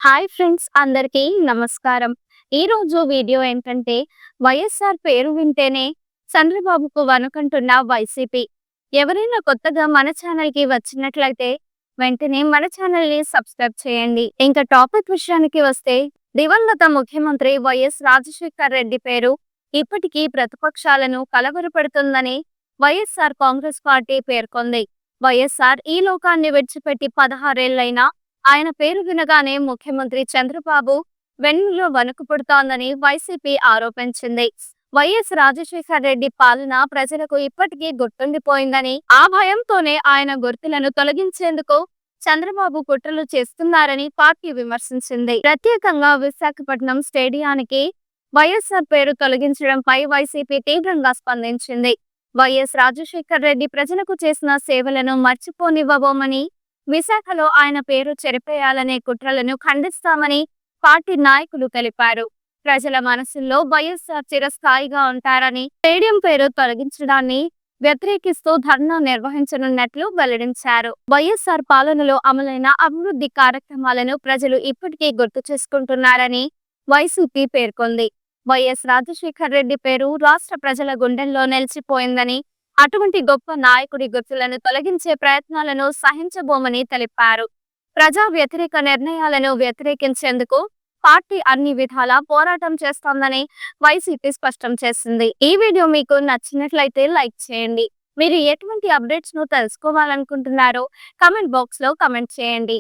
Hi friends, అందరికీ నమస్కారం. ఈరోజు వీడియో ఏంటంటే వైఎస్ఆర్ పేరు వింటేనే చంద్రబాబుకు వణుకంటున్న వైసీపీ. ఎవరైనా కొత్తగా మన ఛానల్కి వచ్చినట్లయితే వెంటనే మన ఛానల్ని సబ్స్క్రైబ్ చేయండి. ఇంకా టాపిక్ విషయానికి వస్తే, దివంగత ముఖ్యమంత్రి వైఎస్ రాజశేఖర్ రెడ్డి పేరు ఇప్పటికీ ప్రతిపక్షాలను కలవరపెడుతుందని వైఎస్ఆర్ కాంగ్రెస్ పార్టీ పేర్కొంది. వైఎస్ఆర్ ఈ లోకాన్ని విడిచిపెట్టి 16 ఏళ్లైనా ఆయన పేరు వినగానే ముఖ్యమంత్రి చంద్రబాబు వెన్నులో వణుకు పుడుతోందని వైసీపీ ఆరోపించింది. వైఎస్ రాజశేఖర్ రెడ్డి పాలన ప్రజలకు ఇప్పటికీ గుర్తుండిపోయిందని, ఆ భయంతోనే ఆయన గుర్తులను తొలగించేందుకు చంద్రబాబు కుట్రలు చేస్తున్నారని పార్టీ విమర్శించింది. ప్రత్యేకంగా విశాఖపట్నం స్టేడియానికి వైఎస్ఆర్ పేరు తొలగించడంపై వైసీపీ తీవ్రంగా స్పందించింది. వైఎస్ రాజశేఖర్ రెడ్డి ప్రజలకు చేసిన సేవలను మర్చిపోనివ్వబోమని, విశాఖలో ఆయన పేరు చెరిపేయాలనే కుట్రలను ఖండిస్తామని పార్టీ నాయకులు తెలిపారు. ప్రజల మనసుల్లో వైఎస్ఆర్ చిరస్థాయిగా ఉంటారని, స్టేడియం పేరు తొలగించడాన్ని వ్యతిరేకిస్తూ ధర్నా నిర్వహించనున్నట్లు వెల్లడించారు. వైఎస్ఆర్ పాలనలో అమలైన అభివృద్ధి కార్యక్రమాలను ప్రజలు ఇప్పటికీ గుర్తు చేసుకుంటున్నారని వైసీపీ పేర్కొంది. వైఎస్ రాజశేఖర్ రెడ్డి పేరు రాష్ట్ర ప్రజల గుండెల్లో నిలిచిపోయిందని, అటువంటి గొప్ప నాయకుడి గుర్తులను తొలగించే ప్రయత్నాలను సహించబోమని తెలిపారు. ప్రజా వ్యతిరేక నిర్ణయాలను వ్యతిరేకించేందుకు పార్టీ అన్ని విధాలా పోరాటం చేస్తోందని వైసీపీ స్పష్టం చేసింది. ఈ వీడియో మీకు నచ్చినట్లయితే లైక్ చేయండి. మీరు ఎటువంటి అప్డేట్స్ ను తెలుసుకోవాలనుకుంటున్నారో కామెంట్ బాక్స్ లో కామెంట్ చేయండి.